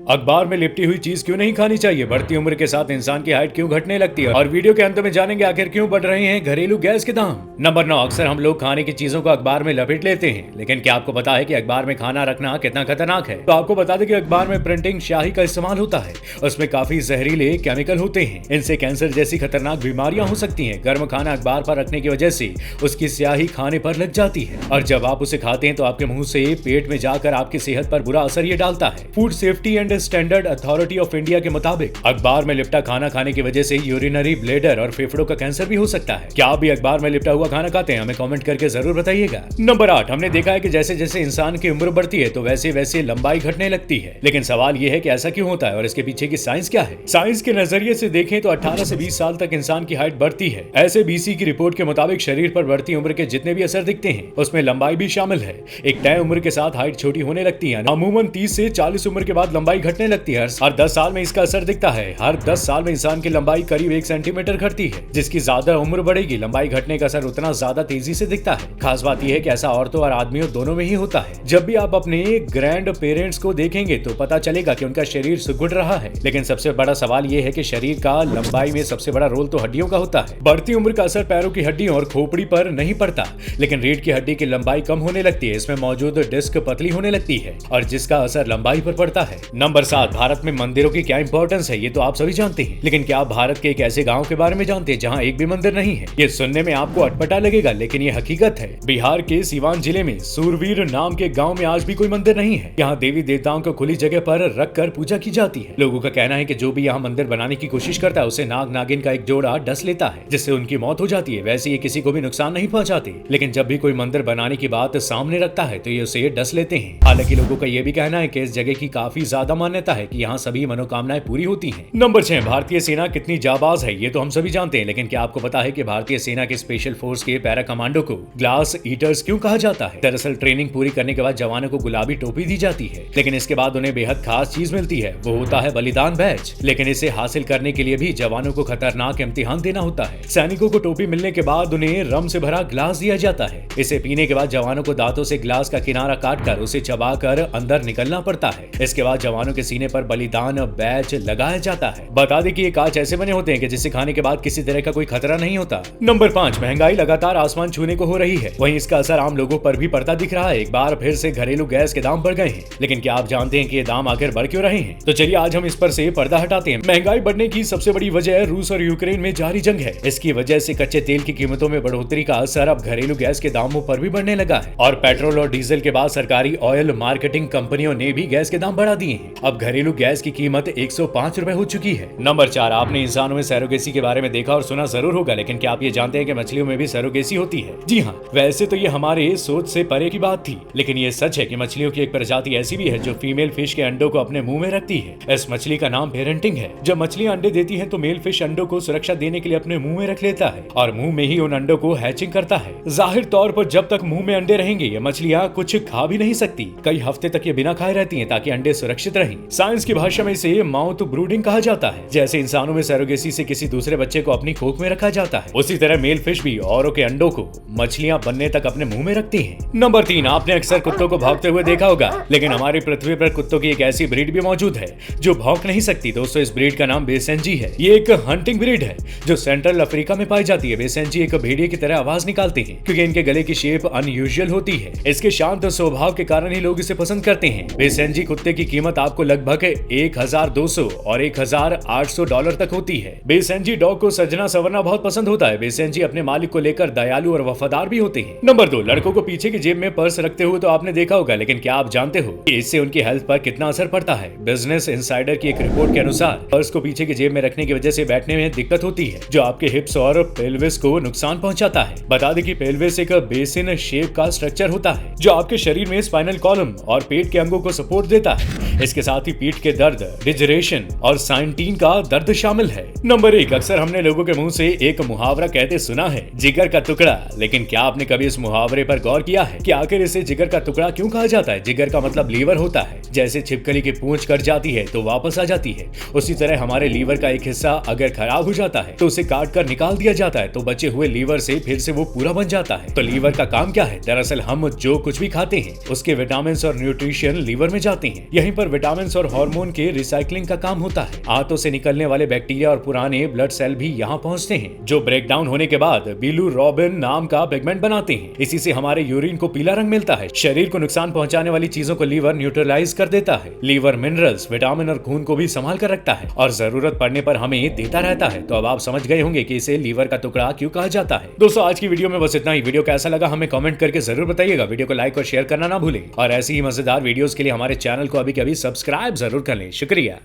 अखबार में लिपटी हुई चीज क्यों नहीं खानी चाहिए? बढ़ती उम्र के साथ इंसान की हाइट क्यों घटने लगती है? और वीडियो के अंत में जानेंगे आखिर क्यों बढ़ रहे हैं घरेलू गैस के दाम। नंबर 9, अक्सर हम लोग खाने की चीजों को अखबार में लपेट लेते हैं, लेकिन क्या आपको पता है कि अखबार में खाना रखना कितना खतरनाक है? तो आपको बता दें कि अखबार में प्रिंटिंग स्याही का इस्तेमाल होता है, उसमें काफी जहरीले केमिकल होते हैं। इनसे कैंसर जैसी खतरनाक बीमारियां हो सकती हैं। गर्म खाना अखबार पर रखने की वजह से उसकी स्याही खाने पर लग जाती है, और जब आप उसे खाते हैं तो आपके मुंह से पेट में जाकर आपकी सेहत पर बुरा असर ये डालता है। Food safety and standard authority of India के मुताबिक अखबार में लिपटा खाना खाने की वजह से यूरिनरी ब्लैडर और फेफड़ों का कैंसर भी हो सकता है। क्या आप भी अखबार में लिपटा हुआ खाना खाते हैं? हमें कमेंट करके जरूर बताइएगा। नंबर 8, हमने देखा है कि जैसे जैसे इंसान की उम्र बढ़ती है तो वैसे वैसे लंबाई घटने लगती है, लेकिन सवाल यह है कि ऐसा क्यों होता है और इसके पीछे की साइंस क्या है? साइंस के नजरिए से देखें तो 18 से 20 साल तक इंसान की हाइट बढ़ती है। ऐसे बीसी की रिपोर्ट के मुताबिक शरीर पर बढ़ती उम्र के जितने भी असर दिखते हैं उसमें लंबाई भी शामिल है। एक तय उम्र के साथ हाइट छोटी होने लगती है। अमूमन 30 से 40 उम्र के बाद लंबाई घटने लगती है। हर 10 साल में इसका असर दिखता है। हर 10 साल में इंसान की लंबाई करीब 1 सेंटीमीटर घटती है। जिसकी ज्यादा उम्र बढ़ेगी, लंबाई घटने का असर उतना ज्यादा तेजी से दिखता है। खास बात यह है कि ऐसा औरतों और आदमियों दोनों में ही होता है। जब भी आप अपने ग्रैंड पेरेंट्स को देखेंगे तो पता चलेगा कि उनका शरीर सिकुड़ रहा है, लेकिन सबसे बड़ा सवाल यह है कि शरीर का लंबाई में सबसे बड़ा रोल तो हड्डियों का होता है। बढ़ती उम्र का असर पैरों की हड्डियों और खोपड़ी पर नहीं पड़ता, लेकिन रीढ़ की हड्डी की लंबाई कम होने लगती है। इसमें मौजूद डिस्क पतली होने लगती है और जिसका असर लंबाई पर पड़ता है। नंबर 7, भारत में मंदिरों की क्या इंपॉर्टेंस है ये तो आप सभी जानते हैं, लेकिन क्या आप भारत के एक ऐसे गांव के बारे में जानते हैं जहां एक भी मंदिर नहीं है? ये सुनने में आपको अटपटा लगेगा, लेकिन ये हकीकत है। बिहार के सीवान जिले में सूरवीर नाम के गांव में आज भी कोई मंदिर नहीं है। यहाँ देवी देवताओं को खुली जगह पर रखकर पूजा की जाती है। लोगों का कहना है कि जो भी यहाँ मंदिर बनाने की कोशिश करता है उसे नाग नागिन का एक जोड़ा डस लेता है, जिससे उनकी मौत हो जाती है। वैसे ये किसी को भी नुकसान नहीं पहुंचाते, लेकिन जब भी कोई मंदिर बनाने की बात सामने रखता है तो ये उसे डस लेते हैं। हालांकि लोगों का ये भी कहना है कि इस जगह की काफी ज्यादा मान्यता है कि यहाँ सभी मनोकामनाएं पूरी होती हैं। नंबर 6, भारतीय सेना कितनी जाबाज है ये तो हम सभी जानते हैं, लेकिन क्या आपको पता है कि भारतीय सेना के स्पेशल फोर्स के पैरा कमांडो को ग्लास ईटर्स क्यों कहा जाता है? दरअसल ट्रेनिंग पूरी करने के बाद जवानों को गुलाबी टोपी दी जाती है, लेकिन इसके बाद उन्हें बेहद खास चीज मिलती है, वो होता है बलिदान बैज। लेकिन इसे हासिल करने के लिए भी जवानों को खतरनाक इम्तिहान देना होता है। सैनिकों को टोपी मिलने के बाद उन्हें रम से भरा ग्लास दिया जाता है। इसे पीने के बाद जवानों को दांतों से ग्लास का किनारा काटकर उसे चबाकर अंदर निकलना पड़ता है। इसके बाद जवानों के सीने पर बलिदान बैज लगाया जाता है। बता दें कि ये कांच ऐसे बने होते हैं कि जिसे खाने के बाद किसी तरह का कोई खतरा नहीं होता। नंबर 5, महंगाई लगातार आसमान छूने को हो रही है, वहीं इसका असर आम लोगों पर भी पड़ता दिख रहा है। एक बार फिर से घरेलू गैस के दाम बढ़ गए हैं, लेकिन क्या आप जानते हैं कि ये दाम आखिर बढ़ क्यों रहे हैं? तो चलिए आज हम इस पर से पर्दा हटाते हैं। महंगाई बढ़ने की सबसे बड़ी वजह रूस और यूक्रेन में जारी जंग है। इसकी वजह से कच्चे तेल की कीमतों में बढ़ोतरी का असर अब घरेलू गैस के दामों पर भी बढ़ने लगा है, और पेट्रोल और डीजल के बाद सरकारी ऑयल मार्केटिंग कंपनियों ने भी गैस के दाम बढ़ा दिए हैं। अब घरेलू गैस की कीमत 105 रुपए हो चुकी है। नंबर 4, आपने इंसानों में सरोगेसी के बारे में देखा और सुना जरूर होगा, लेकिन क्या आप ये जानते हैं कि मछलियों में भी सरोगेसी होती है? जी हाँ, वैसे तो ये हमारे सोच से परे की बात थी, लेकिन ये सच है कि मछलियों की एक प्रजाति ऐसी भी है जो फीमेल फिश के अंडों को अपने मुंह में रखती है। इस मछली का नाम पेरेंटिंग है। जब मछलियां अंडे देती हैं तो मेल फिश अंडों को सुरक्षा देने के लिए अपने मुंह में रख लेता है और मुंह में ही उन अंडों को हैचिंग करता है। जाहिर तौर पर जब तक मुंह में अंडे रहेंगे ये मछलियां कुछ खा भी नहीं सकती। कई हफ्ते तक ये बिना खाए रहती हैं ताकि अंडे सुरक्षित रहें। साइंस की भाषा में इसे माउथ ब्रूडिंग कहा जाता है। जैसे इंसानों में सरोगेसी से किसी दूसरे बच्चे को अपनी कोख में रखा जाता है, उसी तरह मेल फिश भी औरों के अंडों को मछलियां बनने तक अपने मुंह में रखती हैं। नंबर 3, आपने अक्सर कुत्तों को भागते हुए देखा होगा, लेकिन हमारी पृथ्वी पर कुत्तों की एक ऐसी ब्रीड भी मौजूद है जो भौंक नहीं सकती। दोस्तों, इस ब्रीड का नाम बेसेंजी है। ये एक हंटिंग ब्रीड है जो सेंट्रल अफ्रीका में पाई जाती है। बेसेंजी एक भेड़िए की तरह आवाज निकालते हैं क्योंकि इनके गले की शेप अनयूजुअल होती है। इसके शांत स्वभाव के कारण ही लोग इसे पसंद करते हैं। बेसेंजी कुत्ते की कीमत आपको लगभग 1200 और $1800 तक होती है। बेसेंजी डॉग को सजना संवरना बहुत पसंद होता है। बेसेंजी अपने मालिक को लेकर दयालु और वफादार भी होते हैं। नंबर 2, लड़कों को पीछे की जेब में पर्स रखते हुए तो आपने देखा होगा, लेकिन क्या आप जानते हो कि इससे उनकी हेल्थ पर कितना असर पड़ता है? बिजनेस इनसाइडर की एक रिपोर्ट के अनुसार पर्स को पीछे की जेब में रखने की वजह से बैठने में दिक्कत होती है, जो आपके हिप्स और पेल्विस को नुकसान पहुंचाता है। बता दें कि पेल्विस एक बेसिन शेप का स्ट्रक्चर होता है जो आपके शरीर में स्पाइनल कॉलम और पेट के अंगों को सपोर्ट देता है। इसके साथ ही पीठ के दर्द, डिजरेशन और साइंटीन का दर्द शामिल है। नंबर 1, अक्सर हमने लोगों के मुंह से एक मुहावरा कहते सुना है, जिगर का टुकड़ा। लेकिन क्या आपने कभी इस मुहावरे पर गौर किया है कि आखिर इसे जिगर का टुकड़ा क्यों कहा जाता है? जिगर का मतलब लीवर होता है। जैसे छिपकली की पूंछ कट जाती है तो वापस आ जाती है, उसी तरह हमारे लीवर का एक हिस्सा अगर खराब हो जाता है तो उसे काट कर निकाल दिया जाता है, तो बचे हुए लीवर से फिर से वो पूरा बन जाता है। तो लीवर का काम क्या है? दरअसल हम जो कुछ भी खाते हैं उसके विटामिन और न्यूट्रिशन लीवर में जाते हैं। यहीं पर विटामिन विटामिन और हार्मोन के रिसाइकलिंग का काम होता है। आंतों से निकलने वाले बैक्टीरिया और पुराने ब्लड सेल भी यहाँ पहुँचते हैं, जो ब्रेक डाउन होने के बाद बिलिरुबिन नाम का पिगमेंट बनाते हैं। इसी से हमारे यूरिन को पीला रंग मिलता है। शरीर को नुकसान पहुंचाने वाली चीजों को लीवर न्यूट्रलाइज कर देता है। लीवर मिनरल्स, विटामिन और खून को भी संभाल कर रखता है और जरूरत पड़ने पर हमें देता रहता है। तो अब आप समझ गए होंगे कि इसे लीवर का टुकड़ा क्यों कहा जाता है। दोस्तों, आज की वीडियो में बस इतना ही। वीडियो कैसा लगा हमें कमेंट करके जरूर बताइएगा। वीडियो को लाइक और शेयर करना ना भूलें और ऐसी ही मजेदार वीडियोस के लिए हमारे चैनल को अभी के अभी सब्सक्राइब जरूर कर लें। शुक्रिया।